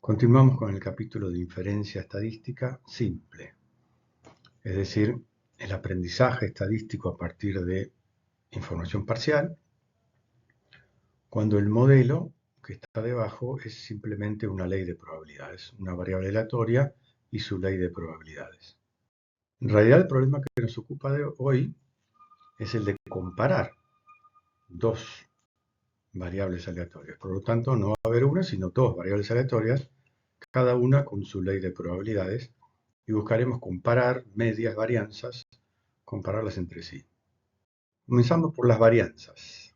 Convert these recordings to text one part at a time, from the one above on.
Continuamos con el capítulo de inferencia estadística simple, es decir, el aprendizaje estadístico a partir de información parcial, cuando el modelo que está debajo es simplemente una ley de probabilidades, una variable aleatoria y su ley de probabilidades. En realidad el problema que nos ocupa de hoy es el de comparar dos variables aleatorias. Por lo tanto, no va a haber una, sino dos variables aleatorias, cada una con su ley de probabilidades, y buscaremos comparar medias varianzas, compararlas entre sí. Comenzamos por las varianzas.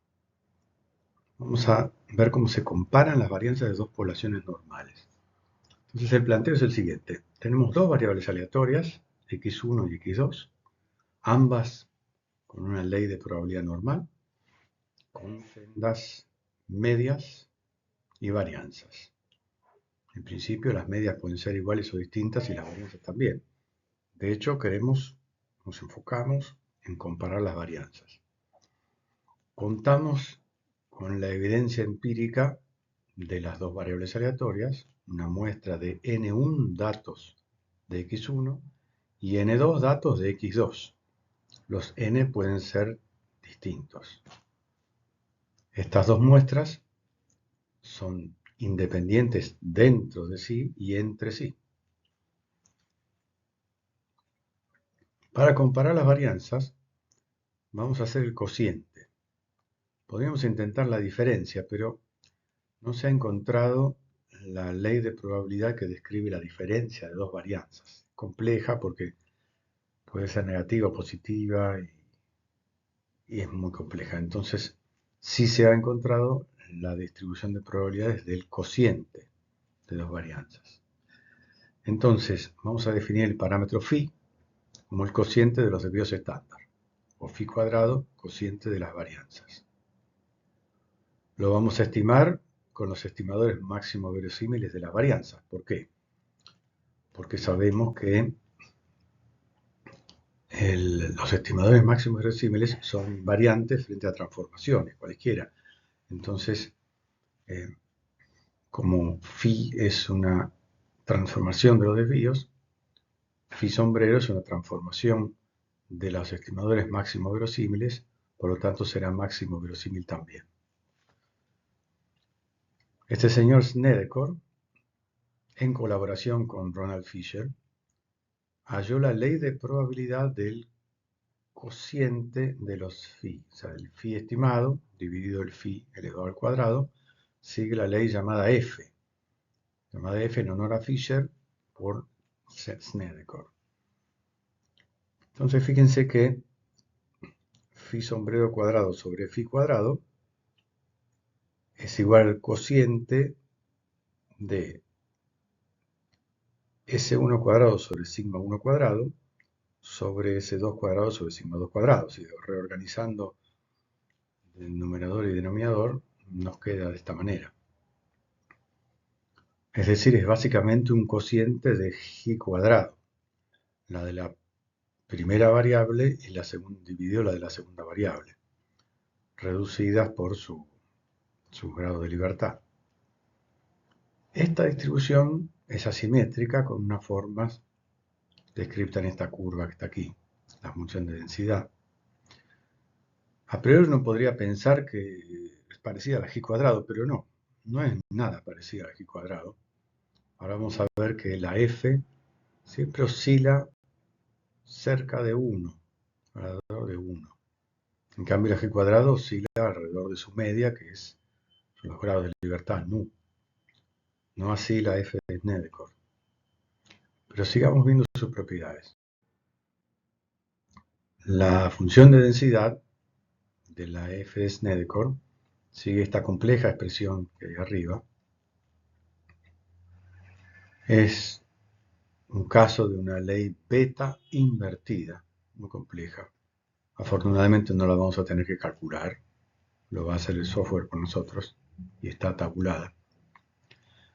Vamos a ver cómo se comparan las varianzas de dos poblaciones normales. Entonces el planteo es el siguiente. Tenemos dos variables aleatorias, x1 y x2, ambas con una ley de probabilidad normal, con sendas medias y varianzas. En principio las medias pueden ser iguales o distintas y las varianzas también. De hecho, nos enfocamos en comparar las varianzas. Contamos con la evidencia empírica de las dos variables aleatorias, una muestra de n1 datos de x1 y n2 datos de x2. Los n pueden ser distintos. Estas dos muestras son independientes dentro de sí y entre sí. Para comparar las varianzas, vamos a hacer el cociente. Podríamos intentar la diferencia, pero no se ha encontrado la ley de probabilidad que describe la diferencia de dos varianzas. Compleja porque puede ser negativa o positiva y es muy compleja. Entonces, sí se ha encontrado la distribución de probabilidades del cociente de dos varianzas. Entonces, vamos a definir el parámetro phi como el cociente de los desvíos estándar, o phi cuadrado, cociente de las varianzas. Lo vamos a estimar con los estimadores máximos verosímiles de las varianzas. ¿Por qué? Porque sabemos que los estimadores máximos verosímiles son invariantes frente a transformaciones, cualquiera. Entonces, como phi es una transformación de los desvíos, phi sombrero es una transformación de los estimadores máximos verosímiles, por lo tanto será máximo verosímil también. Este señor Snedeker, en colaboración con Ronald Fisher, halló la ley de probabilidad del cociente de los phi, o sea, el phi estimado dividido el phi elevado al cuadrado, sigue la ley llamada F en honor a Fisher por Snedeker. Entonces fíjense que phi sombrero cuadrado sobre phi cuadrado es igual al cociente de S1 cuadrado sobre sigma 1 cuadrado sobre S2 cuadrado sobre sigma 2 cuadrado. Si reorganizando el numerador y denominador, nos queda de esta manera. Es decir, es básicamente un cociente de g cuadrado. La de la primera variable y la segunda dividió la de la segunda variable, reducidas por su grado de libertad. Esta distribución es asimétrica con unas formas descritas en esta curva que está aquí, la función de densidad. A priori uno podría pensar que es parecida a la g cuadrado, pero no es nada parecida a la g cuadrado. Ahora vamos a ver que la f siempre oscila cerca de 1, alrededor de 1. En cambio, la g cuadrado oscila alrededor de su media, que son los grados de libertad, nu. No así la f de Snedeker. Pero sigamos viendo sus propiedades. La función de densidad de la f de Snedeker sigue esta compleja expresión que hay arriba. Es un caso de una ley beta invertida, muy compleja. Afortunadamente no la vamos a tener que calcular, lo va a hacer el software por nosotros y está tabulada.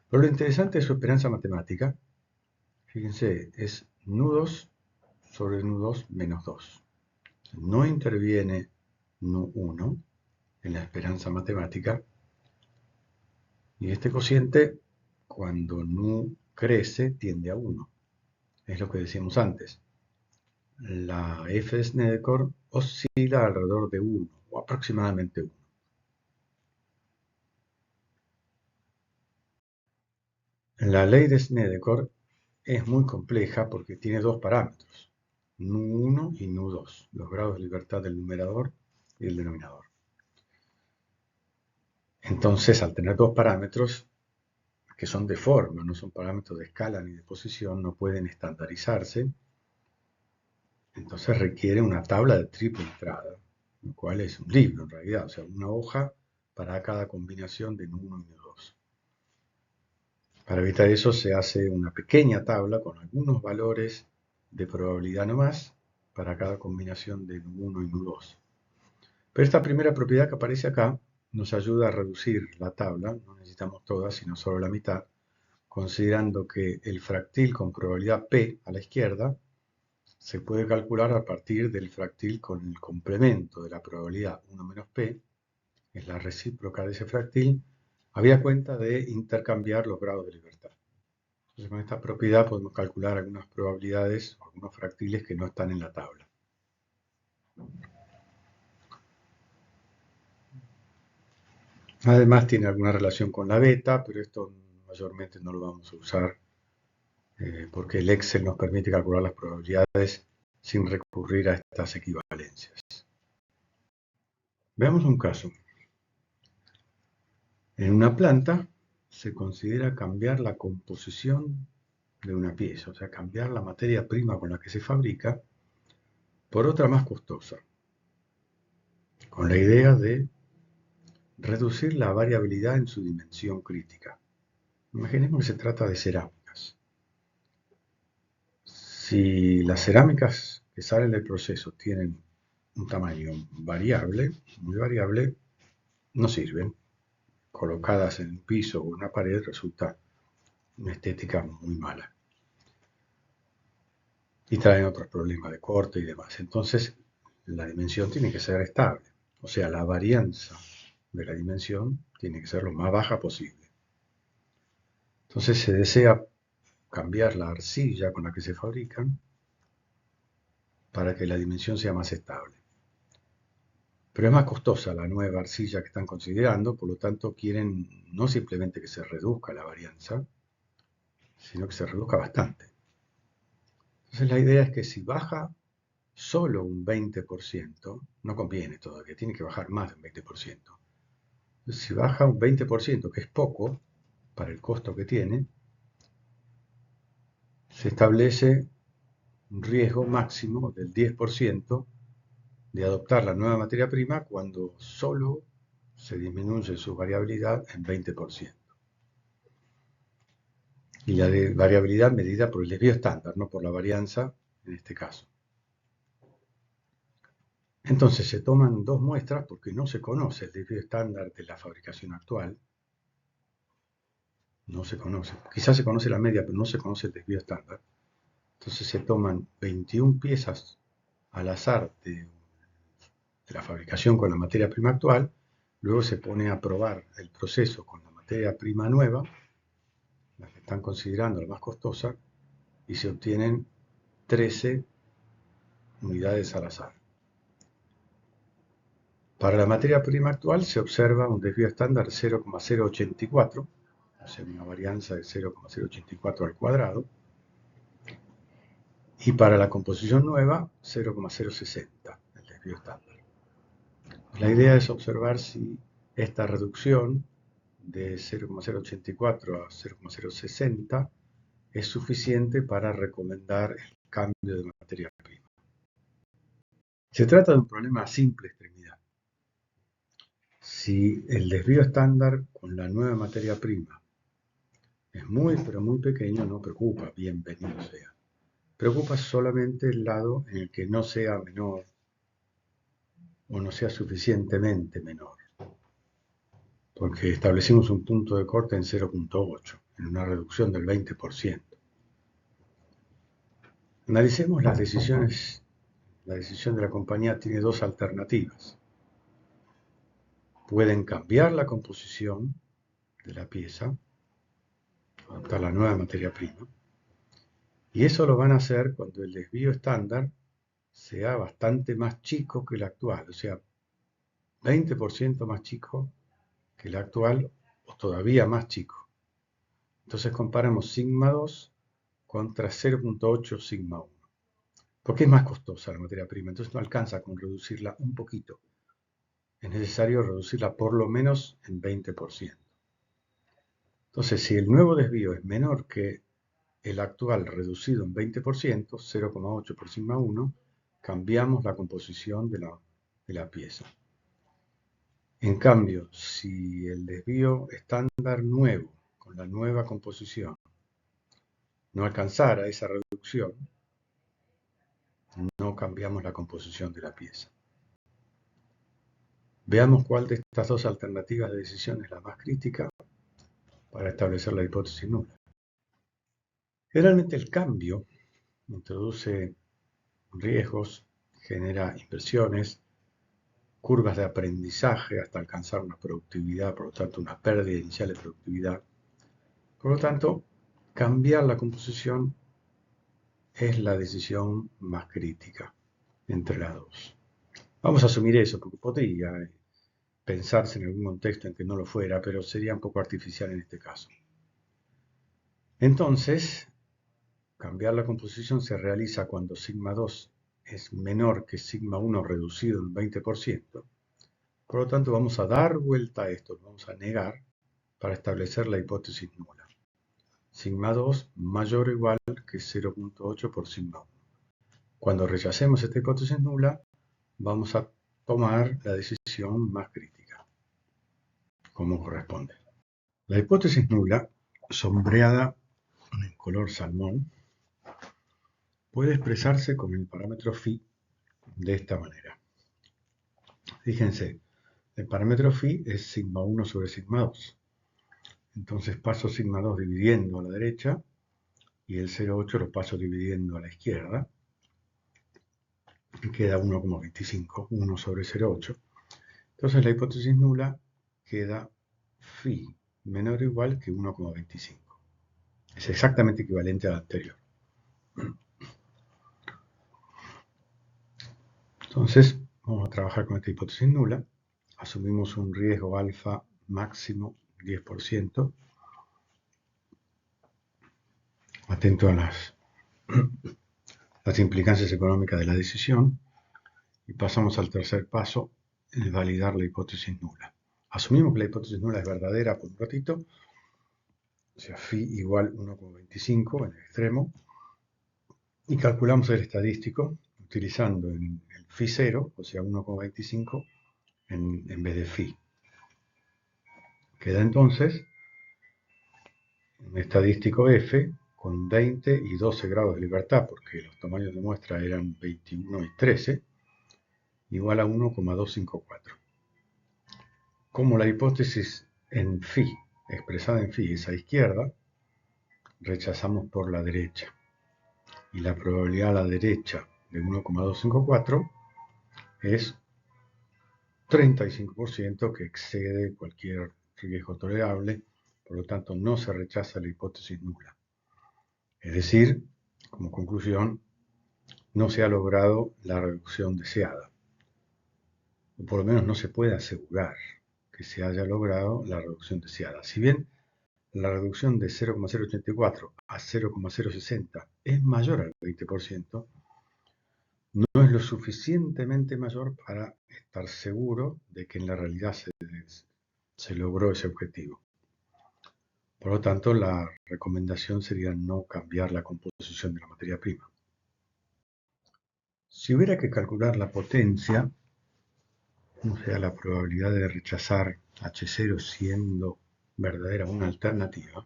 Pero lo interesante de su esperanza matemática, fíjense, es nu2 sobre nu2 menos 2. No interviene nu1 en la esperanza matemática y este cociente cuando nu crece tiende a 1. Es lo que decíamos antes. La f de Snedeker oscila alrededor de 1 o aproximadamente 1. La ley de Snedeker es muy compleja porque tiene dos parámetros, nu1 y nu2, los grados de libertad del numerador y el denominador. Entonces, al tener dos parámetros que son de forma, no son parámetros de escala ni de posición, no pueden estandarizarse, entonces requiere una tabla de triple entrada, lo cual es un libro en realidad, o sea, una hoja para cada combinación de nu1 y nu2. Para evitar eso se hace una pequeña tabla con algunos valores de probabilidad nomás para cada combinación de nu1 y nu2. Pero esta primera propiedad que aparece acá nos ayuda a reducir la tabla, no necesitamos todas, sino solo la mitad, considerando que el fractil con probabilidad P a la izquierda se puede calcular a partir del fractil con el complemento de la probabilidad 1 menos P, es la recíproca de ese fractil, había cuenta de intercambiar los grados de libertad. Entonces, con esta propiedad podemos calcular algunas probabilidades o algunos fractiles que no están en la tabla. Además tiene alguna relación con la beta, pero esto mayormente no lo vamos a usar porque el Excel nos permite calcular las probabilidades sin recurrir a estas equivalencias. Veamos un caso. En una planta se considera cambiar la composición de una pieza, o sea, cambiar la materia prima con la que se fabrica por otra más costosa, con la idea de reducir la variabilidad en su dimensión crítica. Imaginemos que se trata de cerámicas. Si las cerámicas que salen del proceso tienen un tamaño variable, muy variable, no sirven. Colocadas en un piso o una pared resulta una estética muy mala. Y traen otros problemas de corte y demás. Entonces, la dimensión tiene que ser estable. O sea, la varianza de la dimensión tiene que ser lo más baja posible. Entonces se desea cambiar la arcilla con la que se fabrican para que la dimensión sea más estable. Pero es más costosa la nueva arcilla que están considerando, por lo tanto quieren no simplemente que se reduzca la varianza, sino que se reduzca bastante. Entonces la idea es que si baja solo un 20%, no conviene todavía, tiene que bajar más de un 20%. Entonces, si baja un 20%, que es poco para el costo que tiene, se establece un riesgo máximo del 10% de adoptar la nueva materia prima cuando solo se disminuye su variabilidad en 20%. Y la de variabilidad medida por el desvío estándar, no por la varianza en este caso. Entonces se toman dos muestras porque no se conoce el desvío estándar de la fabricación actual. No se conoce. Quizás se conoce la media, pero no se conoce el desvío estándar. Entonces se toman 21 piezas al azar de la fabricación con la materia prima actual, luego se pone a probar el proceso con la materia prima nueva, la que están considerando la más costosa, y se obtienen 13 unidades al azar. Para la materia prima actual se observa un desvío estándar de 0,084, o sea, una varianza de 0,084 al cuadrado, y para la composición nueva 0,060, el desvío estándar. La idea es observar si esta reducción de 0,084 a 0,060 es suficiente para recomendar el cambio de materia prima. Se trata de un problema a simple extremidad. Si el desvío estándar con la nueva materia prima es muy pero muy pequeño, no preocupa, bienvenido sea. Preocupa solamente el lado en el que no sea menor o no sea suficientemente menor, porque establecimos un punto de corte en 0,8, en una reducción del 20%. Analicemos las decisiones. La decisión de la compañía tiene dos alternativas. Pueden cambiar la composición de la pieza hasta la nueva materia prima. Y eso lo van a hacer cuando el desvío estándar sea bastante más chico que el actual, o sea, 20% más chico que el actual o todavía más chico. Entonces comparamos sigma 2 contra 0.8 sigma 1. Porque es más costosa la materia prima, entonces no alcanza con reducirla un poquito. Es necesario reducirla por lo menos en 20%. Entonces, si el nuevo desvío es menor que el actual reducido en 20%, 0,8 por sigma 1, cambiamos la composición de la pieza. En cambio, si el desvío estándar nuevo, con la nueva composición, no alcanzara esa reducción, no cambiamos la composición de la pieza. Veamos cuál de estas dos alternativas de decisión es la más crítica para establecer la hipótesis nula. Generalmente el cambio introduce riesgos, genera inversiones, curvas de aprendizaje hasta alcanzar una productividad, por lo tanto una pérdida inicial de productividad. Por lo tanto, cambiar la composición es la decisión más crítica entre las dos. Vamos a asumir eso, porque podría pensarse en algún contexto en que no lo fuera, pero sería un poco artificial en este caso. Entonces, cambiar la composición se realiza cuando sigma 2 es menor que sigma 1 reducido en 20%. Por lo tanto, vamos a dar vuelta a esto, lo vamos a negar para establecer la hipótesis nula. Sigma 2 mayor o igual que 0.8 por sigma 1. Cuando rechacemos esta hipótesis nula, vamos a tomar la decisión más crítica, como corresponde. La hipótesis nula, sombreada en color salmón, puede expresarse con el parámetro phi de esta manera. Fíjense, el parámetro phi es sigma 1 sobre sigma 2. Entonces paso sigma 2 dividiendo a la derecha y el 0,8 lo paso dividiendo a la izquierda. Y queda 1,25, 1 sobre 0,8. Entonces la hipótesis nula queda phi menor o igual que 1,25. Es exactamente equivalente a la anterior. Entonces, vamos a trabajar con esta hipótesis nula. Asumimos un riesgo alfa máximo 10%. Atento a las implicancias económicas de la decisión. Y pasamos al tercer paso, el validar la hipótesis nula. Asumimos que la hipótesis nula es verdadera por un ratito. O sea, phi igual 1,25 en el extremo. Y calculamos el estadístico utilizando el phi 0, o sea 1,25, en vez de phi. Queda entonces un estadístico F con 20 y 12 grados de libertad, porque los tamaños de muestra eran 21 y 13, igual a 1,254. Como la hipótesis en phi, expresada en phi, es a izquierda, rechazamos por la derecha. Y la probabilidad a la derecha de 1,254 es 35%, que excede cualquier riesgo tolerable, por lo tanto no se rechaza la hipótesis nula. Es decir, como conclusión, no se ha logrado la reducción deseada. O por lo menos no se puede asegurar que se haya logrado la reducción deseada. Si bien la reducción de 0,084 a 0,060 es mayor al 20%, no es lo suficientemente mayor para estar seguro de que en la realidad se logró ese objetivo. Por lo tanto, la recomendación sería no cambiar la composición de la materia prima. Si hubiera que calcular la potencia, o sea, la probabilidad de rechazar H0 siendo verdadera una alternativa,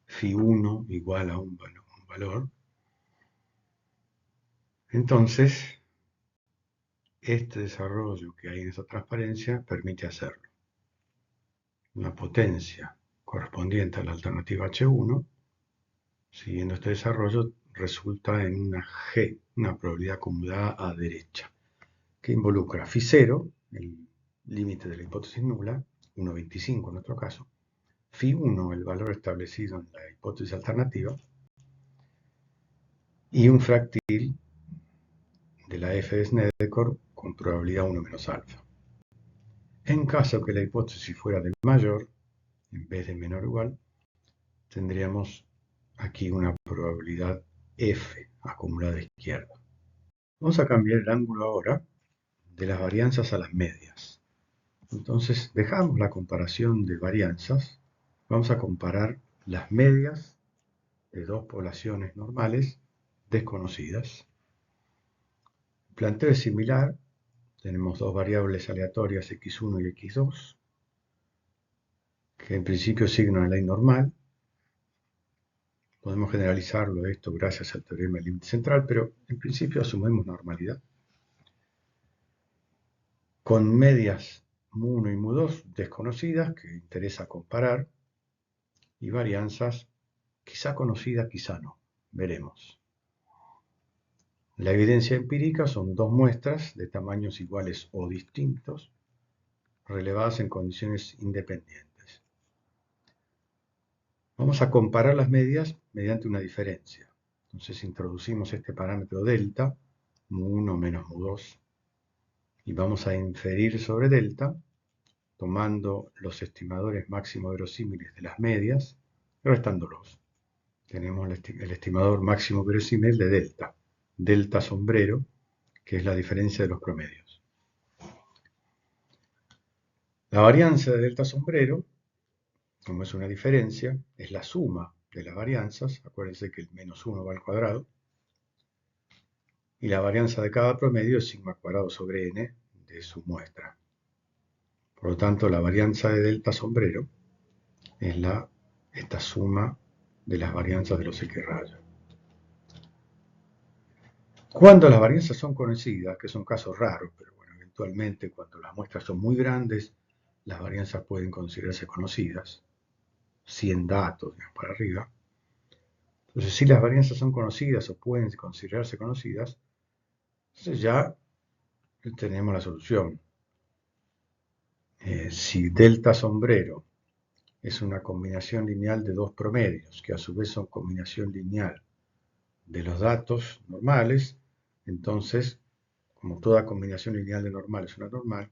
phi 1 igual a un valor, entonces este desarrollo que hay en esta transparencia permite hacerlo. La potencia correspondiente a la alternativa H1, siguiendo este desarrollo, resulta en una G, una probabilidad acumulada a derecha, que involucra phi 0, el límite de la hipótesis nula, 1,25 en nuestro caso, Φ1, el valor establecido en la hipótesis alternativa, y un fractil de la f de Snedeker con probabilidad 1 menos alfa. En caso que la hipótesis fuera de mayor, en vez de menor o igual, tendríamos aquí una probabilidad f acumulada a la izquierda. Vamos a cambiar el ángulo ahora de las varianzas a las medias. Entonces dejamos la comparación de varianzas, vamos a comparar las medias de dos poblaciones normales desconocidas. El planteo es similar, tenemos dos variables aleatorias x1 y x2, que en principio siguen una ley normal. Podemos generalizarlo esto gracias al teorema del límite central, pero en principio asumimos normalidad. Con medias mu1 y mu2 desconocidas, que interesa comparar, y varianzas quizá conocidas, quizá no. Veremos. La evidencia empírica son dos muestras de tamaños iguales o distintos, relevadas en condiciones independientes. Vamos a comparar las medias mediante una diferencia. Entonces introducimos este parámetro delta, mu1 menos mu2, y vamos a inferir sobre delta, tomando los estimadores máximo verosímiles de las medias y restándolos. Tenemos el estimador máximo verosímil de delta, delta sombrero, que es la diferencia de los promedios. La varianza de delta sombrero, como es una diferencia, es la suma de las varianzas. Acuérdense que el menos 1 va al cuadrado. Y la varianza de cada promedio es sigma cuadrado sobre n de su muestra. Por lo tanto, la varianza de delta sombrero es esta suma de las varianzas de los X rayos. Cuando las varianzas son conocidas, que son casos raros, pero bueno, eventualmente cuando las muestras son muy grandes, las varianzas pueden considerarse conocidas, 100 datos para arriba. Entonces, si las varianzas son conocidas o pueden considerarse conocidas, entonces ya tenemos la solución. Si delta sombrero es una combinación lineal de dos promedios, que a su vez son combinación lineal de los datos normales, entonces, como toda combinación lineal de normal es una normal,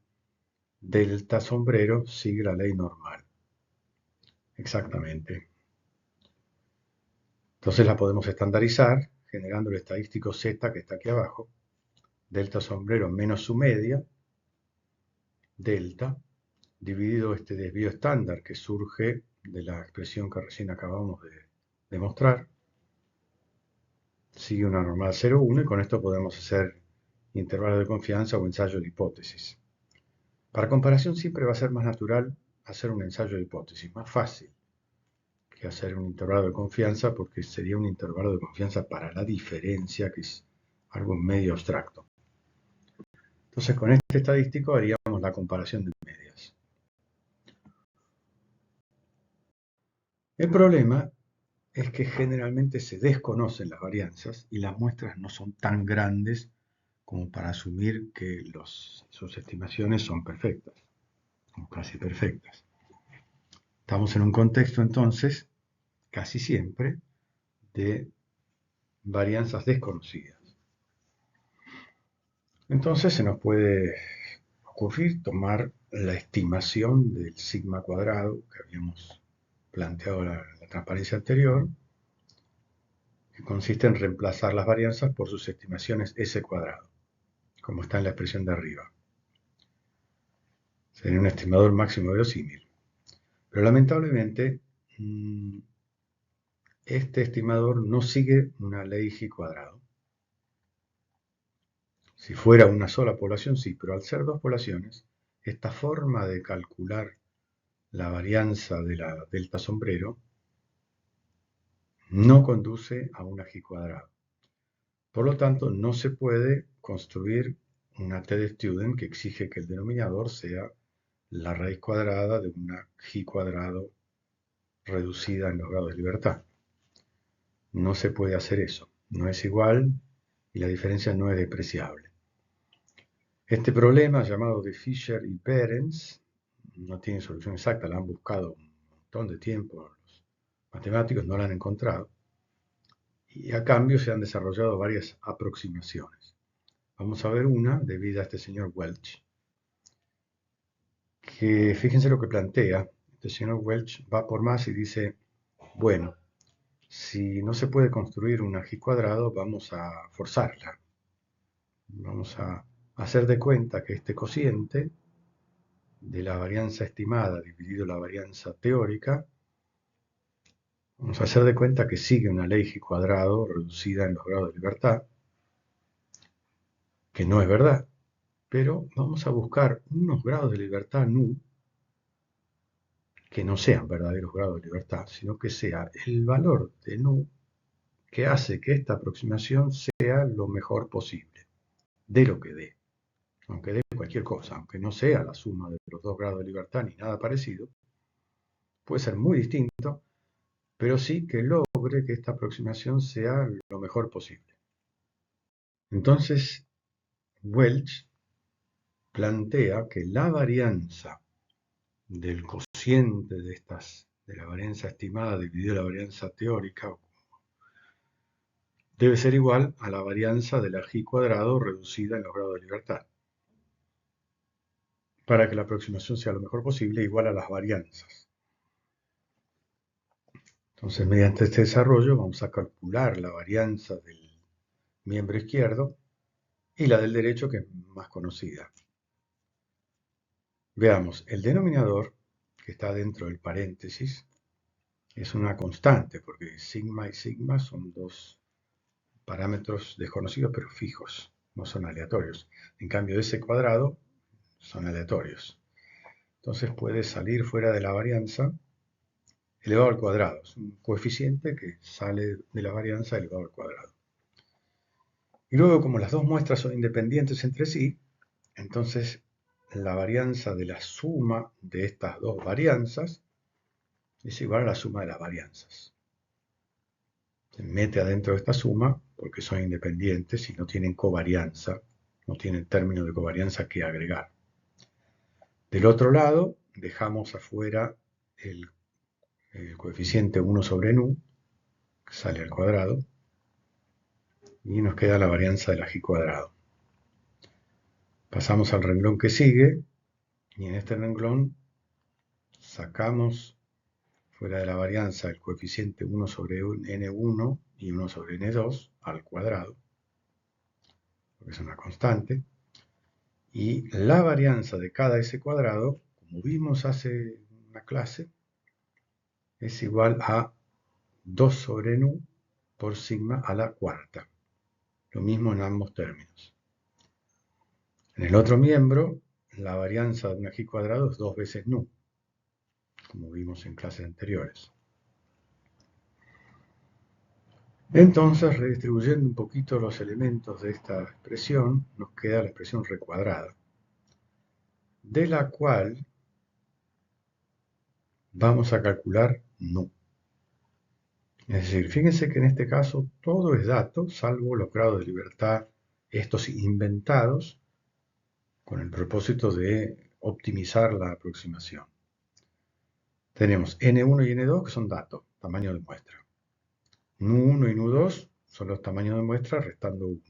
delta sombrero sigue la ley normal. Exactamente. Entonces la podemos estandarizar generando el estadístico Z que está aquí abajo, delta sombrero menos su media, delta, dividido este desvío estándar que surge de la expresión que recién acabamos de demostrar. Sigue una normal 0,1 y con esto podemos hacer intervalos de confianza o ensayo de hipótesis. Para comparación siempre va a ser más natural hacer un ensayo de hipótesis, más fácil que hacer un intervalo de confianza, porque sería un intervalo de confianza para la diferencia, que es algo medio abstracto. Entonces con este estadístico haríamos la comparación de medias. El problema es que generalmente se desconocen las varianzas y las muestras no son tan grandes como para asumir que sus estimaciones son perfectas, o casi perfectas. Estamos en un contexto entonces, casi siempre, de varianzas desconocidas. Entonces se nos puede ocurrir tomar la estimación del sigma cuadrado que habíamos planteado en la transparencia anterior, que consiste en reemplazar las varianzas por sus estimaciones S cuadrado, como está en la expresión de arriba. Sería un estimador máximo verosímil. Pero lamentablemente, este estimador no sigue una ley G cuadrado. Si fuera una sola población, sí, pero al ser dos poblaciones, esta forma de calcular la varianza de la delta sombrero no conduce a una G cuadrado. Por lo tanto, no se puede construir una T de Student que exige que el denominador sea la raíz cuadrada de una G cuadrado reducida en los grados de libertad. No se puede hacer eso. No es igual y la diferencia no es despreciable. Este problema, llamado de Fisher y Behrens, no tiene solución exacta, la han buscado un montón de tiempo, los matemáticos no la han encontrado, y a cambio se han desarrollado varias aproximaciones. Vamos a ver una debida a este señor Welch, que fíjense lo que plantea. Este señor Welch va por más y dice, bueno, si no se puede construir un ají cuadrado, vamos a forzarla. Vamos a hacer de cuenta que este cociente de la varianza estimada dividido la varianza teórica, vamos a hacer de cuenta que sigue una ley G cuadrado reducida en los grados de libertad, que no es verdad, pero vamos a buscar unos grados de libertad nu que no sean verdaderos grados de libertad, sino que sea el valor de nu que hace que esta aproximación sea lo mejor posible, de lo que dé, aunque dé cualquier cosa, aunque no sea la suma de los dos grados de libertad ni nada parecido, puede ser muy distinto, pero sí que logre que esta aproximación sea lo mejor posible. Entonces, Welch plantea que la varianza del cociente de la varianza estimada dividido la varianza teórica debe ser igual a la varianza del G cuadrado reducida en los grados de libertad, para que la aproximación sea lo mejor posible igual a las varianzas. Entonces, mediante este desarrollo vamos a calcular la varianza del miembro izquierdo y la del derecho, que es más conocida. Veamos, el denominador, que está dentro del paréntesis, es una constante, porque sigma y sigma son dos parámetros desconocidos pero fijos, no son aleatorios. En cambio, ese cuadrado son aleatorios. Entonces puede salir fuera de la varianza elevado al cuadrado. Es un coeficiente que sale de la varianza elevado al cuadrado. Y luego, como las dos muestras son independientes entre sí, entonces la varianza de la suma de estas dos varianzas es igual a la suma de las varianzas. Se mete adentro de esta suma porque son independientes y no tienen covarianza, no tienen término de covarianza que agregar. Del otro lado, dejamos afuera el coeficiente 1 sobre nu, que sale al cuadrado, y nos queda la varianza del G cuadrado. Pasamos al renglón que sigue, y en este renglón sacamos fuera de la varianza el coeficiente 1 sobre n1 y 1 sobre n2 al cuadrado, porque es una constante, y la varianza de cada s cuadrado, como vimos hace una clase, es igual a 2 sobre nu por sigma a la cuarta. Lo mismo en ambos términos. En el otro miembro, la varianza de una G cuadrado es 2 veces nu, como vimos en clases anteriores. Entonces, redistribuyendo un poquito los elementos de esta expresión, nos queda la expresión recuadrada, de la cual vamos a calcular nu. Es decir, fíjense que en este caso todo es dato, salvo los grados de libertad, estos inventados, con el propósito de optimizar la aproximación. Tenemos N1 y N2 que son datos, tamaño de muestra. Nu1 y Nu2 son los tamaños de muestra restando 1.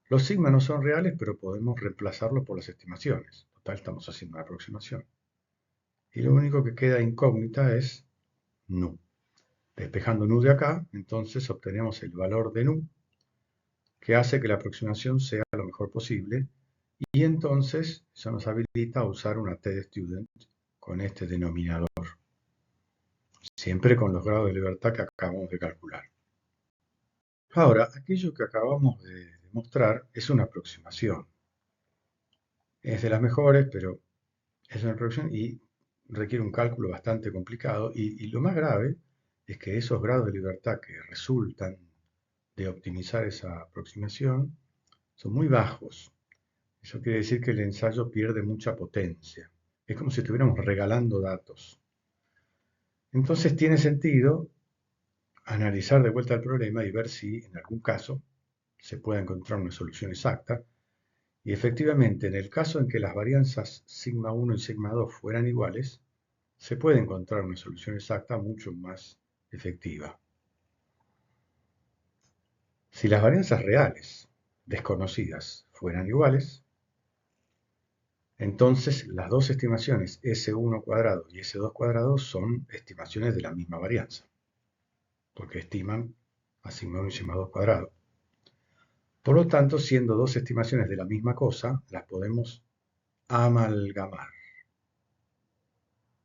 Los sigma no son reales, pero podemos reemplazarlos por las estimaciones. Total, estamos haciendo una aproximación. Y lo único que queda incógnita es nu. Despejando nu de acá, entonces obtenemos el valor de nu, que hace que la aproximación sea lo mejor posible, y entonces eso nos habilita a usar una t-student con este denominador, siempre con los grados de libertad que acabamos de calcular. Ahora, aquello que acabamos de demostrar es una aproximación. Es de las mejores, pero es una aproximación y requiere un cálculo bastante complicado. Y lo más grave es que esos grados de libertad que resultan de optimizar esa aproximación son muy bajos. Eso quiere decir que el ensayo pierde mucha potencia. Es como si estuviéramos regalando datos. Entonces tiene sentido analizar de vuelta el problema y ver si en algún caso se puede encontrar una solución exacta. Y efectivamente, en el caso en que las varianzas sigma 1 y sigma 2 fueran iguales, se puede encontrar una solución exacta mucho más efectiva. Si las varianzas reales desconocidas fueran iguales, entonces las dos estimaciones S1 cuadrado y S2 cuadrado son estimaciones de la misma varianza, porque estiman a sigma 1 y sigma 2 cuadrado. Por lo tanto, siendo dos estimaciones de la misma cosa, las podemos amalgamar.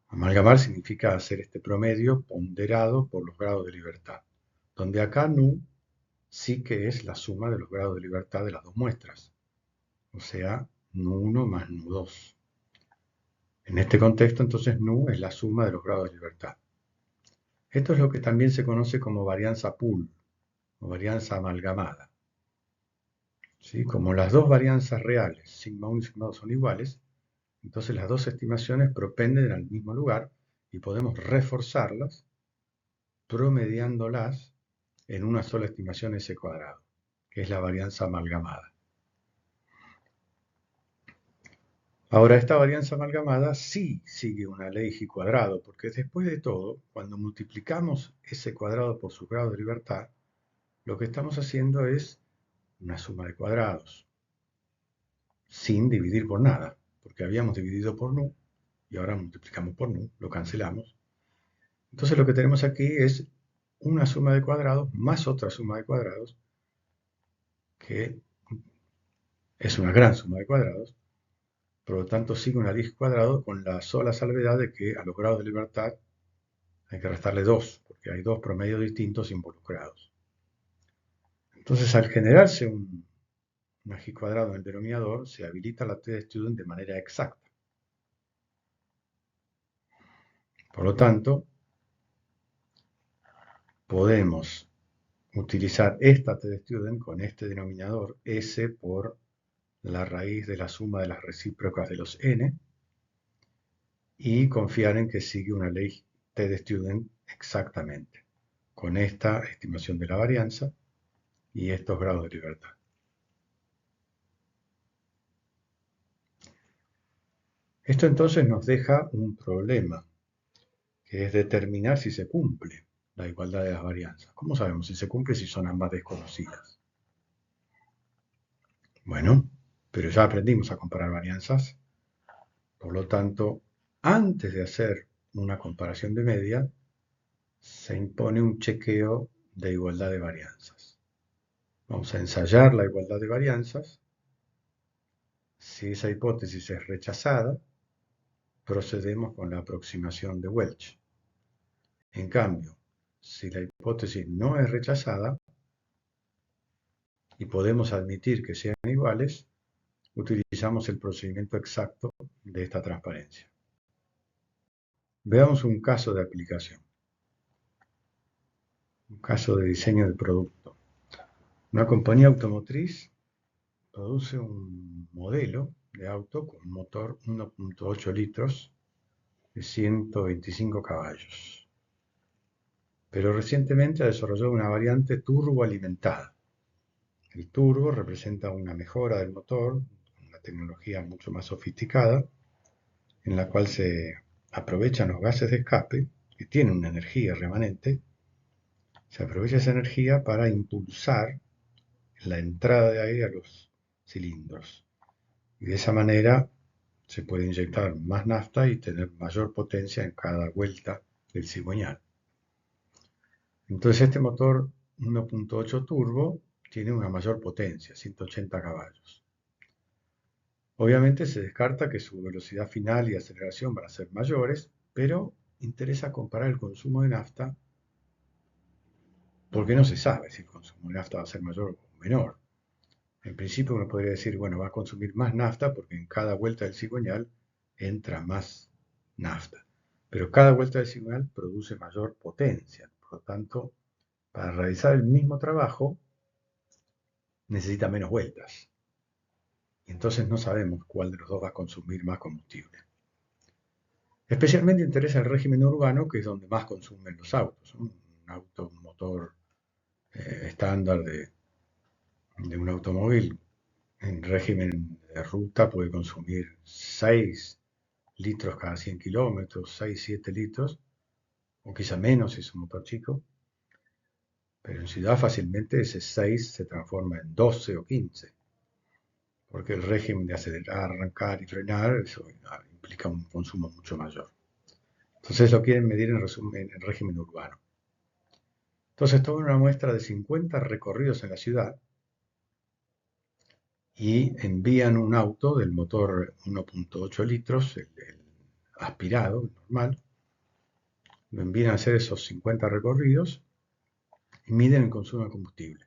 Amalgamar significa hacer este promedio ponderado por los grados de libertad, donde acá nu sí que es la suma de los grados de libertad de las dos muestras, o sea, nu1 más nu2. En este contexto, entonces, nu es la suma de los grados de libertad. Esto es lo que también se conoce como varianza pool, o varianza amalgamada. ¿Sí? Como las dos varianzas reales, sigma 1 y sigma 2, son iguales, entonces las dos estimaciones propenden al mismo lugar y podemos reforzarlas promediándolas en una sola estimación S cuadrado, que es la varianza amalgamada. Ahora, esta varianza amalgamada sí sigue una ley G cuadrado, porque después de todo, cuando multiplicamos S cuadrado por su grado de libertad, lo que estamos haciendo es una suma de cuadrados, sin dividir por nada, porque habíamos dividido por nu, y ahora multiplicamos por nu, lo cancelamos. Entonces lo que tenemos aquí es una suma de cuadrados más otra suma de cuadrados, que es una gran suma de cuadrados, por lo tanto sigue una ley cuadrado con la sola salvedad de que a los grados de libertad hay que restarle 2, porque hay dos promedios distintos involucrados. Entonces, al generarse una G cuadrado en el denominador, se habilita la t-student de manera exacta. Por lo tanto, podemos utilizar esta t-student con este denominador S por la raíz de la suma de las recíprocas de los n y confiar en que sigue una ley t-student exactamente, con esta estimación de la varianza y estos grados de libertad. Esto entonces nos deja un problema, que es determinar si se cumple la igualdad de las varianzas. ¿Cómo sabemos si se cumple si son ambas desconocidas? Bueno, pero ya aprendimos a comparar varianzas, por lo tanto, antes de hacer una comparación de media, se impone un chequeo de igualdad de varianzas. Vamos a ensayar la igualdad de varianzas. Si esa hipótesis es rechazada, procedemos con la aproximación de Welch. En cambio, si la hipótesis no es rechazada y podemos admitir que sean iguales, utilizamos el procedimiento exacto de esta transparencia. Veamos un caso de aplicación, un caso de diseño de producto. Una compañía automotriz produce un modelo de auto con un motor 1.8 litros de 125 caballos. Pero recientemente ha desarrollado una variante turboalimentada. El turbo representa una mejora del motor, una tecnología mucho más sofisticada, en la cual se aprovechan los gases de escape, que tienen una energía remanente, se aprovecha esa energía para impulsar la entrada de aire a los cilindros. Y de esa manera se puede inyectar más nafta y tener mayor potencia en cada vuelta del cigüeñal. Entonces este motor 1.8 turbo tiene una mayor potencia, 180 caballos. Obviamente se descarta que su velocidad final y aceleración van a ser mayores, pero interesa comparar el consumo de nafta porque no se sabe si el consumo de nafta va a ser mayor o menor. En principio uno podría decir, bueno, va a consumir más nafta porque en cada vuelta del cigüeñal entra más nafta. Pero cada vuelta del cigüeñal produce mayor potencia. Por lo tanto, para realizar el mismo trabajo necesita menos vueltas. Y entonces no sabemos cuál de los dos va a consumir más combustible. Especialmente interesa el régimen urbano, que es donde más consumen los autos. Un auto, un motor estándar de un automóvil en régimen de ruta puede consumir 6 litros cada 100 kilómetros, 6, 7 litros, o quizá menos si es un motor chico, pero en ciudad fácilmente ese 6 se transforma en 12 o 15, porque el régimen de acelerar, arrancar y frenar, eso implica un consumo mucho mayor. Entonces lo quieren medir en régimen urbano. Entonces toman una muestra de 50 recorridos en la ciudad y envían un auto del motor 1.8 litros, el aspirado, el normal, lo envían a hacer esos 50 recorridos y miden el consumo de combustible.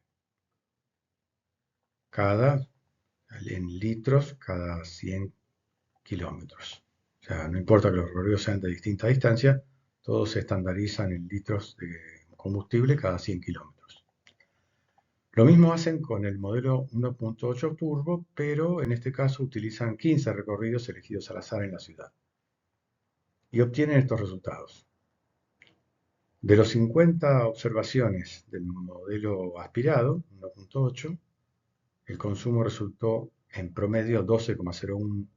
En litros cada 100 kilómetros. O sea, no importa que los recorridos sean de distinta distancia, todos se estandarizan en litros de combustible cada 100 kilómetros. Lo mismo hacen con el modelo 1.8 Turbo, pero en este caso utilizan 15 recorridos elegidos al azar en la ciudad. Y obtienen estos resultados. De los 50 observaciones del modelo aspirado, 1.8, el consumo resultó en promedio 12,01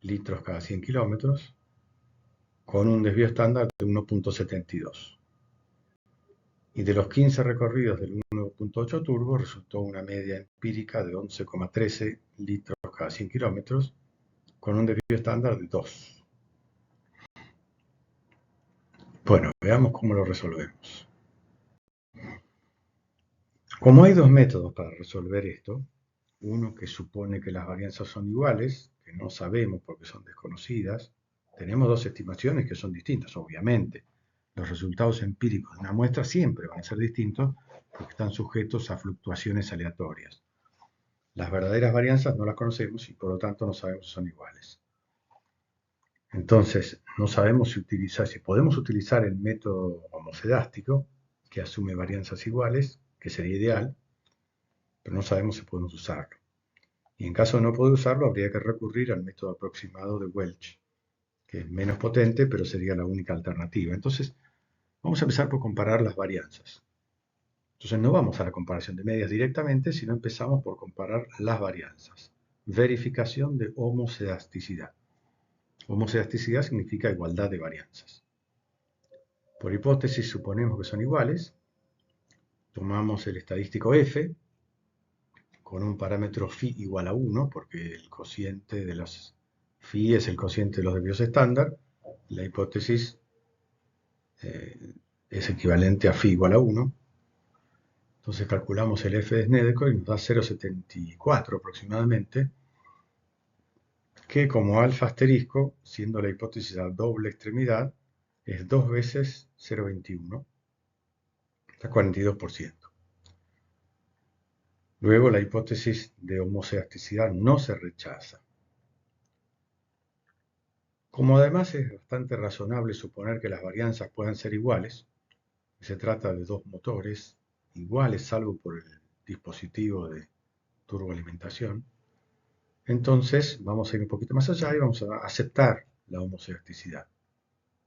litros cada 100 kilómetros, con un desvío estándar de 1.72. Y de los 15 recorridos del 1.8 Turbo resultó una media empírica de 11,13 litros cada 100 kilómetros, con un desvío estándar de 2. Bueno, veamos cómo lo resolvemos. Como hay dos métodos para resolver esto, uno que supone que las varianzas son iguales, que no sabemos porque son desconocidas, tenemos dos estimaciones que son distintas, obviamente. Los resultados empíricos de una muestra siempre van a ser distintos porque están sujetos a fluctuaciones aleatorias. Las verdaderas varianzas no las conocemos y por lo tanto no sabemos si son iguales. Entonces, no sabemos si podemos utilizar el método homocedástico, que asume varianzas iguales, que sería ideal, pero no sabemos si podemos usarlo. Y en caso de no poder usarlo, habría que recurrir al método aproximado de Welch, que es menos potente, pero sería la única alternativa. Entonces, vamos a empezar por comparar las varianzas. Entonces, no vamos a la comparación de medias directamente, sino empezamos por comparar las varianzas. Verificación de homocedasticidad. Homocedasticidad significa igualdad de varianzas. Por hipótesis, suponemos que son iguales. Tomamos el estadístico F, con un parámetro phi igual a 1, porque el cociente de las phi es el cociente de los desvíos estándar. La hipótesis es equivalente a phi igual a 1. Entonces calculamos el F de Snedeker y nos da 0,74 aproximadamente, que como alfa asterisco, siendo la hipótesis a doble extremidad, es 2 veces 0,21, está 42%. Luego la hipótesis de homocedasticidad no se rechaza. Como además es bastante razonable suponer que las varianzas puedan ser iguales, se trata de dos motores iguales salvo por el dispositivo de turboalimentación, entonces vamos a ir un poquito más allá y vamos a aceptar la homocedasticidad.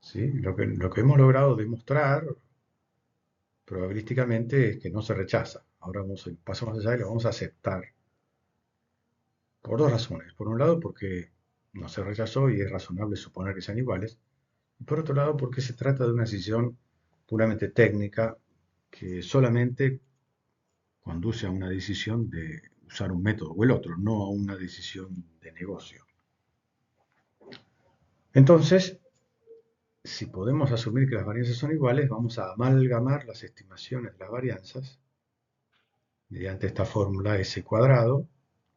¿Sí? Lo que hemos logrado demostrar probabilísticamente es que no se rechaza. Ahora vamos a paso más allá y lo vamos a aceptar. Por dos razones. Por un lado, porque no se rechazó y es razonable suponer que sean iguales. Y por otro lado, porque se trata de una decisión puramente técnica que solamente conduce a una decisión de usar un método o el otro, no a una decisión de negocio. Entonces, si podemos asumir que las varianzas son iguales, vamos a amalgamar las estimaciones de las varianzas mediante esta fórmula S cuadrado,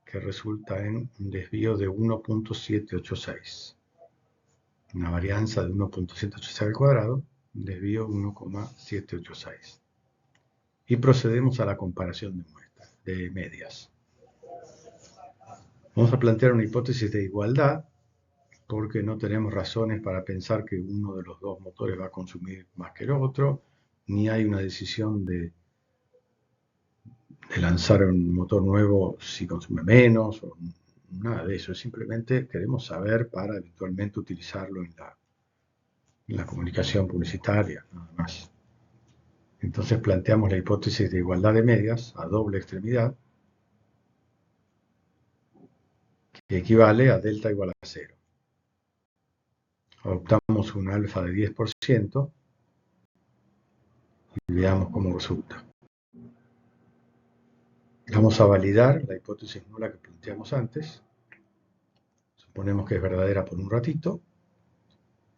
que resulta en un desvío de 1.786. Una varianza de 1.786 al cuadrado, un desvío 1,786. Y procedemos a la comparación de muestras, de medias. Vamos a plantear una hipótesis de igualdad porque no tenemos razones para pensar que uno de los dos motores va a consumir más que el otro, ni hay una decisión de lanzar un motor nuevo si consume menos, o nada de eso. Simplemente queremos saber para eventualmente utilizarlo en la comunicación publicitaria, nada más. Entonces planteamos la hipótesis de igualdad de medias a doble extremidad, que equivale a delta igual a 0. Adoptamos un alfa de 10% y veamos cómo resulta. Vamos a validar la hipótesis nula que planteamos antes. Suponemos que es verdadera por un ratito.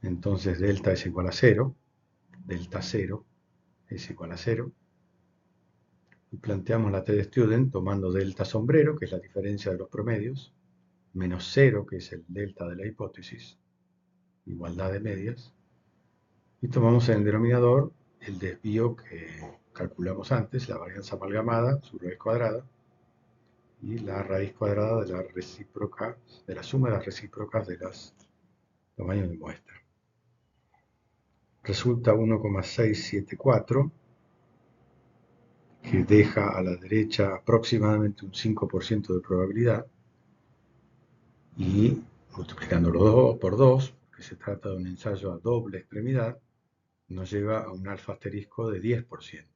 Entonces delta es igual a 0. Delta 0 es igual a 0. Y planteamos la t-de-student tomando delta sombrero, que es la diferencia de los promedios, menos 0, que es el delta de la hipótesis, igualdad de medias. Y tomamos en el denominador el desvío que calculamos antes, la varianza amalgamada, su raíz cuadrada, y la raíz cuadrada de la recíproca, de la suma de las recíprocas de los tamaños de muestra. Resulta 1,674, que deja a la derecha aproximadamente un 5% de probabilidad, y multiplicándolo por 2, porque se trata de un ensayo a doble extremidad, nos lleva a un alfa asterisco de 10%,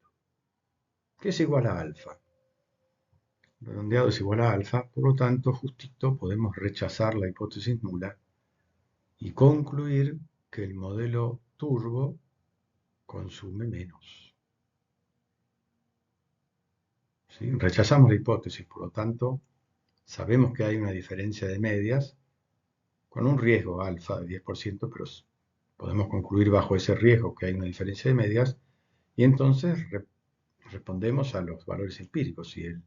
que es igual a alfa. Redondeado es igual a alfa, por lo tanto, justito podemos rechazar la hipótesis nula y concluir que el modelo turbo consume menos. ¿Sí? Rechazamos la hipótesis, por lo tanto, sabemos que hay una diferencia de medias con un riesgo alfa de 10%, pero podemos concluir bajo ese riesgo que hay una diferencia de medias y entonces respondemos a los valores empíricos. Si el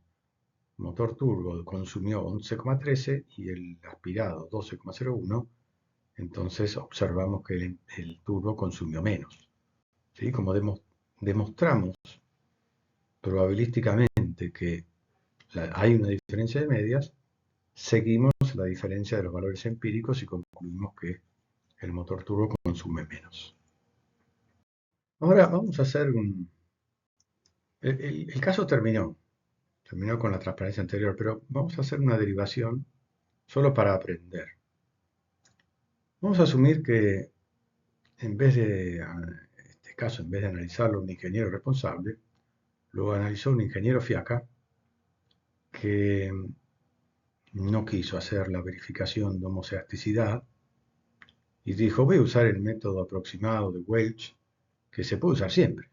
motor turbo consumió 11,13 y el aspirado 12,01, entonces observamos que el turbo consumió menos. ¿Sí? Como demostramos probabilísticamente que hay una diferencia de medias, seguimos la diferencia de los valores empíricos y concluimos que el motor turbo consume menos. Ahora vamos a hacer el caso terminó con la transparencia anterior, pero vamos a hacer una derivación solo para aprender. Vamos a asumir que en vez de, en este caso, en vez de analizarlo un ingeniero responsable, lo analizó un ingeniero fiaca que no quiso hacer la verificación de homoceasticidad y dijo, voy a usar el método aproximado de Welch, que se puede usar siempre.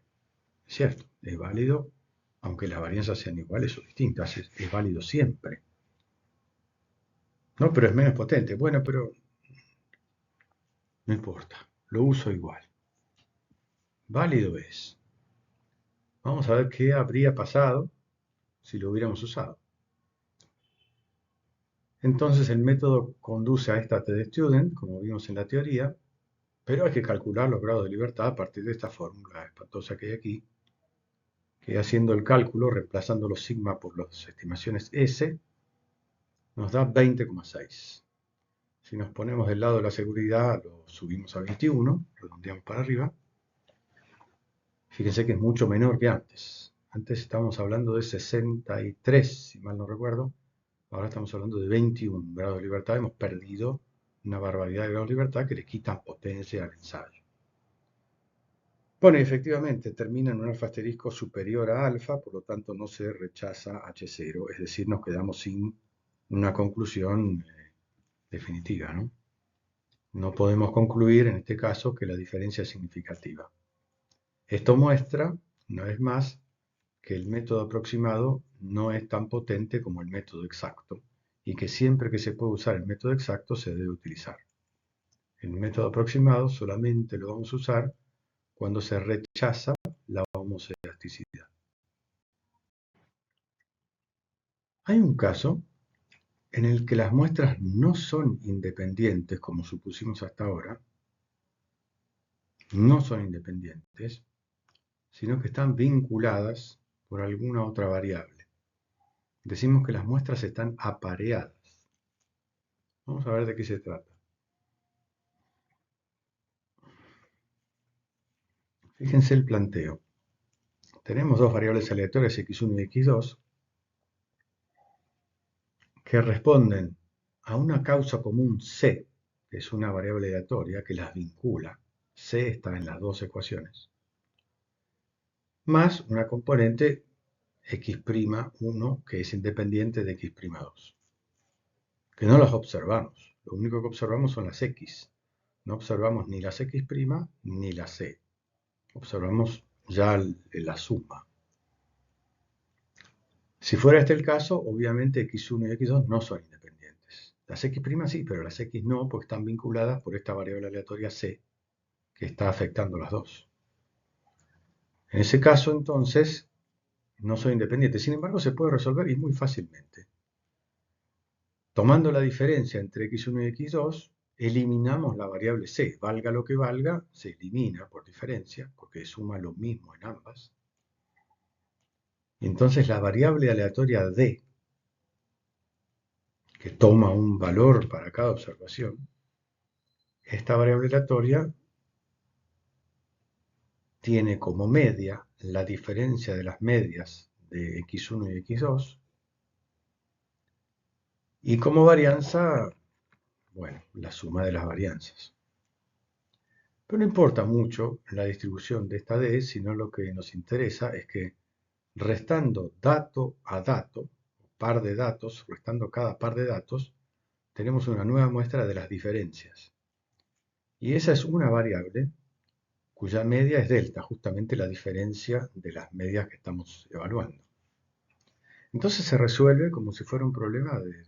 Es cierto, es válido, aunque las varianzas sean iguales o distintas, es válido siempre. No, pero es menos potente. Bueno, pero no importa, lo uso igual. Válido es. Vamos a ver qué habría pasado si lo hubiéramos usado. Entonces el método conduce a esta t-de-student, como vimos en la teoría, pero hay que calcular los grados de libertad a partir de esta fórmula espantosa que hay aquí, que haciendo el cálculo, reemplazando los sigma por las estimaciones S, nos da 20,6. Si nos ponemos del lado de la seguridad, lo subimos a 21, redondeamos para arriba. Fíjense que es mucho menor que antes. Antes estábamos hablando de 63, si mal no recuerdo. Ahora estamos hablando de 21 grados de libertad. Hemos perdido una barbaridad de grados de libertad que le quitan potencia al ensayo. Bueno, efectivamente termina en un alfa asterisco superior a alfa, por lo tanto no se rechaza H0, es decir, nos quedamos sin una conclusión definitiva, ¿no? No podemos concluir en este caso que la diferencia es significativa. Esto muestra, una vez más, que el método aproximado no es tan potente como el método exacto y que siempre que se puede usar el método exacto se debe utilizar. El método aproximado solamente lo vamos a usar cuando se rechaza la homoceasticidad. Hay un caso en el que las muestras no son independientes, como supusimos hasta ahora, no son independientes, sino que están vinculadas por alguna otra variable. Decimos que las muestras están apareadas. Vamos a ver de qué se trata. Fíjense el planteo. Tenemos dos variables aleatorias, x1 y x2, que responden a una causa común C, que es una variable aleatoria que las vincula. C está en las dos ecuaciones. Más una componente x'1, que es independiente de x'2. Que no las observamos. Lo único que observamos son las x. no observamos ni las x' ni la c. Observamos ya la suma. Si fuera este el caso, obviamente x1 y x2 no son independientes. Las x' sí, pero las x no, porque están vinculadas por esta variable aleatoria c, que está afectando las dos. En ese caso, entonces, no son independientes. Sin embargo, se puede resolver y muy fácilmente. Tomando la diferencia entre x1 y x2, eliminamos la variable c. Valga lo que valga, se elimina por diferencia, porque suma lo mismo en ambas. Y entonces la variable aleatoria d, que toma un valor para cada observación, esta variable aleatoria tiene como media la diferencia de las medias de x1 y x2, y como varianza, bueno, la suma de las varianzas. Pero no importa mucho la distribución de esta D, sino lo que nos interesa es que restando dato a dato, par de datos, restando cada par de datos, tenemos una nueva muestra de las diferencias. Y esa es una variable cuya media es delta, justamente la diferencia de las medias que estamos evaluando. Entonces se resuelve como si fuera un problema de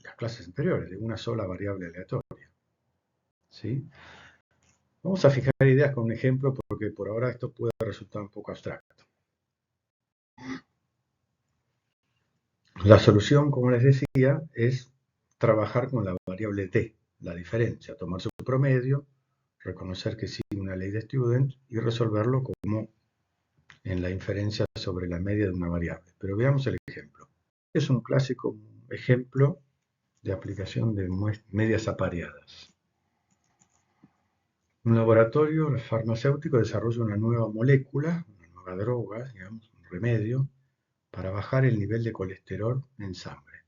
las clases anteriores, de una sola variable aleatoria. ¿Sí? Vamos a fijar ideas con un ejemplo porque por ahora esto puede resultar un poco abstracto. La solución, como les decía, es trabajar con la variable t, la diferencia, tomar su promedio, reconocer que sigue una ley de Student y resolverlo como en la inferencia sobre la media de una variable. Pero veamos el ejemplo. Es un clásico ejemplo de aplicación de medias apareadas. Un laboratorio farmacéutico desarrolla una nueva molécula, una nueva droga, digamos, un remedio, para bajar el nivel de colesterol en sangre.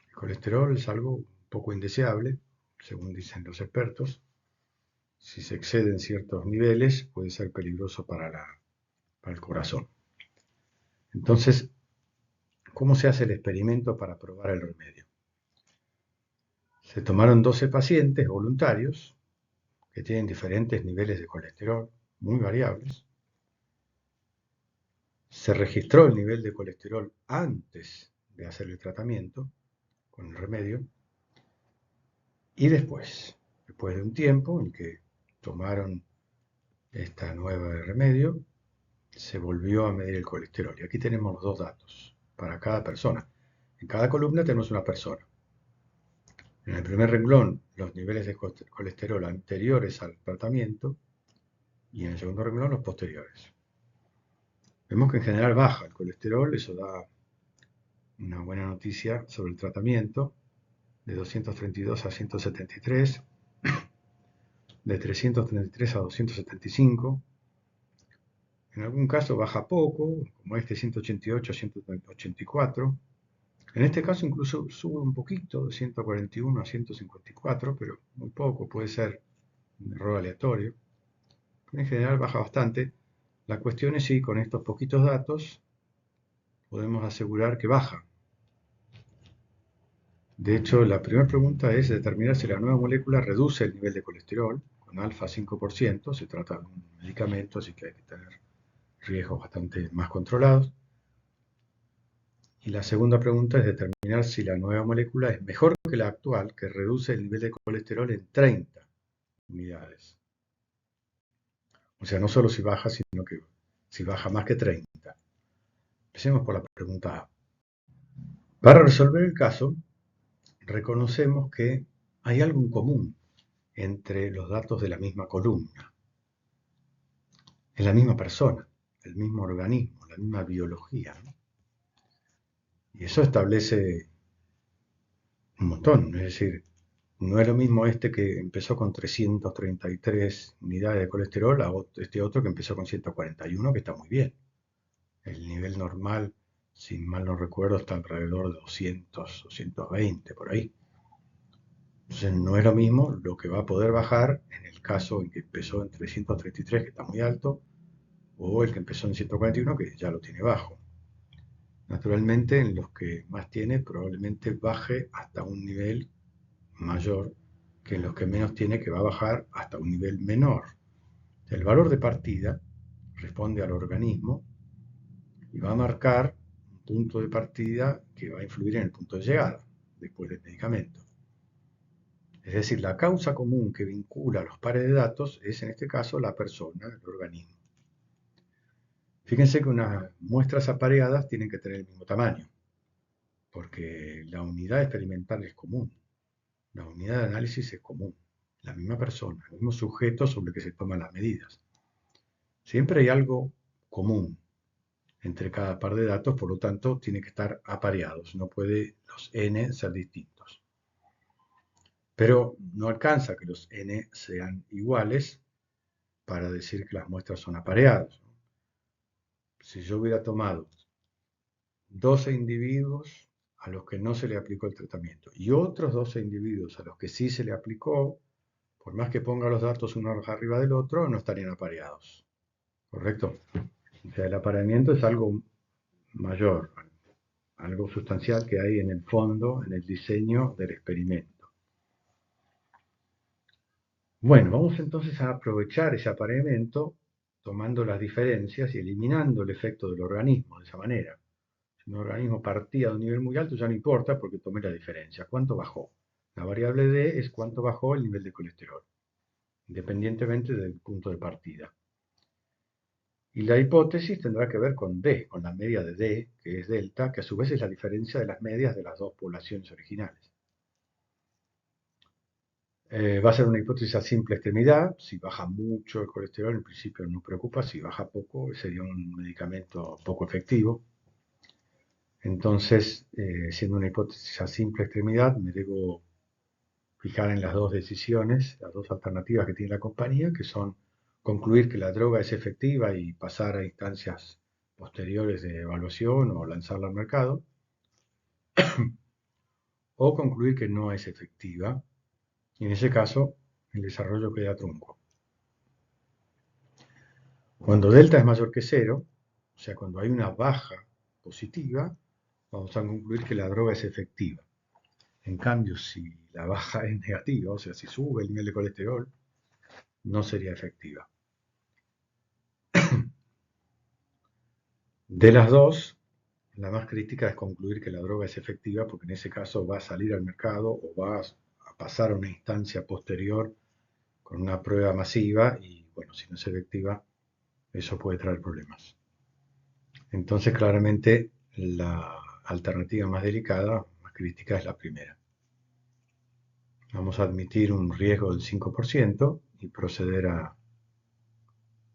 El colesterol es algo un poco indeseable, según dicen los expertos. Si se exceden ciertos niveles, puede ser peligroso para el corazón. Entonces, ¿cómo se hace el experimento para probar el remedio? Se tomaron 12 pacientes voluntarios que tienen diferentes niveles de colesterol, muy variables. Se registró el nivel de colesterol antes de hacer el tratamiento con el remedio. Y después de un tiempo en que tomaron este nuevo remedio, se volvió a medir el colesterol. Y aquí tenemos los dos datos para cada persona. En cada columna tenemos una persona. En el primer renglón, los niveles de colesterol anteriores al tratamiento y en el segundo renglón, los posteriores. Vemos que en general baja el colesterol, eso da una buena noticia sobre el tratamiento, de 232 a 173, de 333 a 275. En algún caso baja poco, como este 188 a 184. En este caso incluso sube un poquito, de 141 a 154, pero muy poco, puede ser un error aleatorio. Pero en general baja bastante. La cuestión es si con estos poquitos datos podemos asegurar que baja. De hecho, la primera pregunta es determinar si la nueva molécula reduce el nivel de colesterol con alfa 5%. Se trata de un medicamento, así que hay que tener riesgos bastante más controlados. Y la segunda pregunta es determinar si la nueva molécula es mejor que la actual, que reduce el nivel de colesterol en 30 unidades. O sea, no solo si baja, sino que si baja más que 30. Empecemos por la pregunta A. Para resolver el caso, reconocemos que hay algo en común entre los datos de la misma columna. Es la misma persona, el mismo organismo, la misma biología, ¿no? Y eso establece un montón, es decir, no es lo mismo este que empezó con 333 unidades de colesterol a este otro que empezó con 141, que está muy bien. El nivel normal, si mal no recuerdo, está alrededor de 200, 220, por ahí. Entonces no es lo mismo lo que va a poder bajar en el caso en que empezó en 333, que está muy alto, o el que empezó en 141, que ya lo tiene bajo. Naturalmente, en los que más tiene, probablemente baje hasta un nivel mayor que en los que menos tiene, que va a bajar hasta un nivel menor. El valor de partida responde al organismo y va a marcar un punto de partida que va a influir en el punto de llegada después del medicamento. Es decir, la causa común que vincula los pares de datos es en este caso la persona, el organismo. Fíjense que unas muestras apareadas tienen que tener el mismo tamaño, porque la unidad experimental es común, la unidad de análisis es común, la misma persona, el mismo sujeto sobre el que se toman las medidas. Siempre hay algo común entre cada par de datos, por lo tanto, tiene que estar apareados, no puede los n ser distintos. Pero no alcanza que los n sean iguales para decir que las muestras son apareadas. Si yo hubiera tomado 12 individuos a los que no se le aplicó el tratamiento y otros 12 individuos a los que sí se le aplicó, por más que ponga los datos uno arriba del otro, no estarían apareados. ¿Correcto? O sea, el apareamiento es algo mayor, algo sustancial que hay en el fondo, en el diseño del experimento. Bueno, vamos entonces a aprovechar ese apareamiento tomando las diferencias y eliminando el efecto del organismo de esa manera. Si un organismo partía de un nivel muy alto, ya no importa porque tomé la diferencia. ¿Cuánto bajó? La variable D es cuánto bajó el nivel de colesterol, independientemente del punto de partida. Y la hipótesis tendrá que ver con D, con la media de D, que es delta, que a su vez es la diferencia de las medias de las dos poblaciones originales. Va a ser una hipótesis a simple extremidad. Si baja mucho el colesterol, en principio no preocupa. Si baja poco, sería un medicamento poco efectivo. Entonces, siendo una hipótesis a simple extremidad, me debo fijar en las dos decisiones, las dos alternativas que tiene la compañía, que son concluir que la droga es efectiva y pasar a instancias posteriores de evaluación o lanzarla al mercado, o concluir que no es efectiva, y en ese caso el desarrollo queda trunco. Cuando delta es mayor que cero, o sea, cuando hay una baja positiva, vamos a concluir que la droga es efectiva. En cambio, si la baja es negativa, o sea, si sube el nivel de colesterol, no sería efectiva. De las dos, la más crítica es concluir que la droga es efectiva porque en ese caso va a salir al mercado o va a pasar a una instancia posterior con una prueba masiva y, bueno, si no es efectiva, eso puede traer problemas. Entonces, claramente, la alternativa más delicada, más crítica, es la primera. Vamos a admitir un riesgo del 5% y proceder a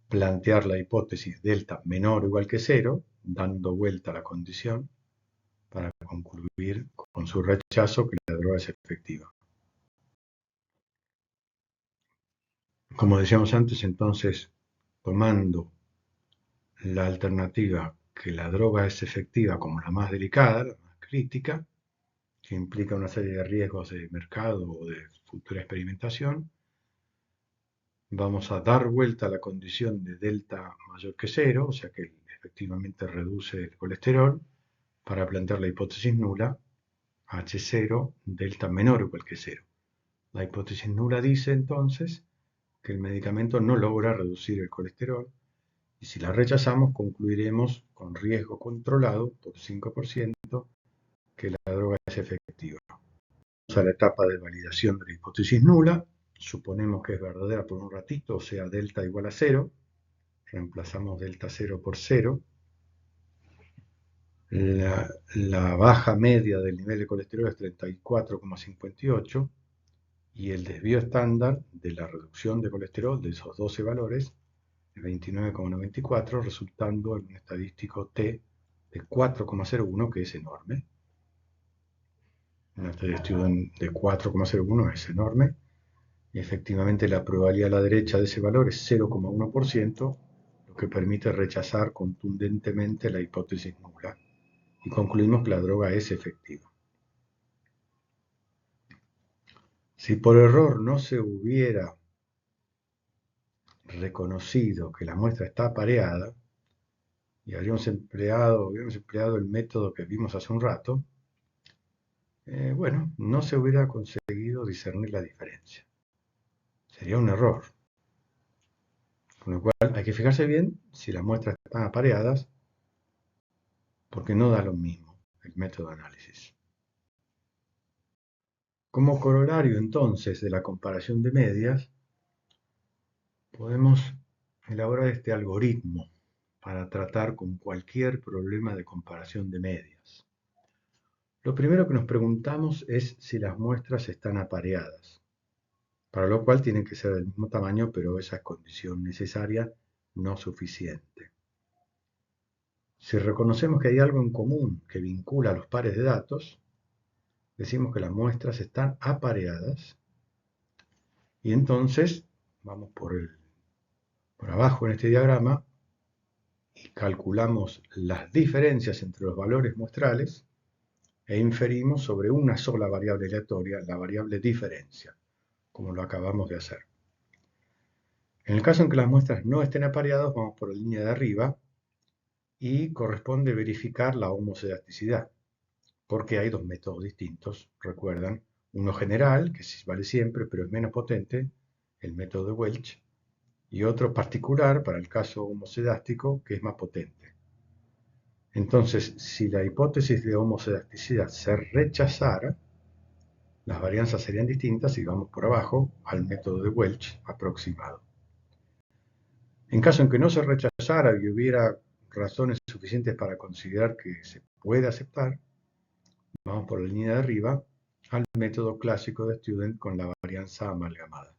plantear la hipótesis delta menor o igual que cero, dando vuelta a la condición para concluir con su rechazo que la droga es efectiva. Como decíamos antes, entonces, tomando la alternativa que la droga es efectiva como la más delicada, la más crítica, que implica una serie de riesgos de mercado o de futura experimentación, vamos a dar vuelta a la condición de delta mayor que cero, o sea que efectivamente reduce el colesterol, para plantear la hipótesis nula, H0, delta menor o igual que cero. La hipótesis nula dice entonces que el medicamento no logra reducir el colesterol y si la rechazamos concluiremos con riesgo controlado por 5% que la droga es efectiva. Vamos a la etapa de validación de la hipótesis nula. Suponemos que es verdadera por un ratito, o sea, delta igual a 0. Reemplazamos delta 0 por 0. La baja media del nivel de colesterol es 34,58 y el desvío estándar de la reducción de colesterol de esos 12 valores es 29,94, resultando en un estadístico T de 4,01, que es enorme. Una estadística de 4,01 es enorme. Y efectivamente la probabilidad a la derecha de ese valor es 0,1%, lo que permite rechazar contundentemente la hipótesis nula. Y concluimos que la droga es efectiva. Si por error no se hubiera reconocido que la muestra está apareada y habríamos empleado el método que vimos hace un rato, bueno, no se hubiera conseguido discernir la diferencia. Sería un error. Con lo cual hay que fijarse bien si las muestras están apareadas, porque no da lo mismo el método de análisis. Como corolario entonces de la comparación de medias, podemos elaborar este algoritmo para tratar con cualquier problema de comparación de medias. Lo primero que nos preguntamos es si las muestras están apareadas, para lo cual tienen que ser del mismo tamaño, pero esa es condición necesaria, no suficiente. Si reconocemos que hay algo en común que vincula a los pares de datos, decimos que las muestras están apareadas y entonces vamos por abajo en este diagrama y calculamos las diferencias entre los valores muestrales e inferimos sobre una sola variable aleatoria la variable diferencia, como lo acabamos de hacer. En el caso en que las muestras no estén apareadas, vamos por la línea de arriba y corresponde verificar la homozedaticidad, porque hay dos métodos distintos, recuerdan, uno general, que sí vale siempre, pero es menos potente, el método de Welch, y otro particular para el caso homocedástico, que es más potente. Entonces, si la hipótesis de homocedacticidad se rechazara, las varianzas serían distintas y vamos por abajo al método de Welch aproximado. En caso en que no se rechazara y hubiera razones suficientes para considerar que se puede aceptar, vamos por la línea de arriba al método clásico de Student con la varianza amalgamada.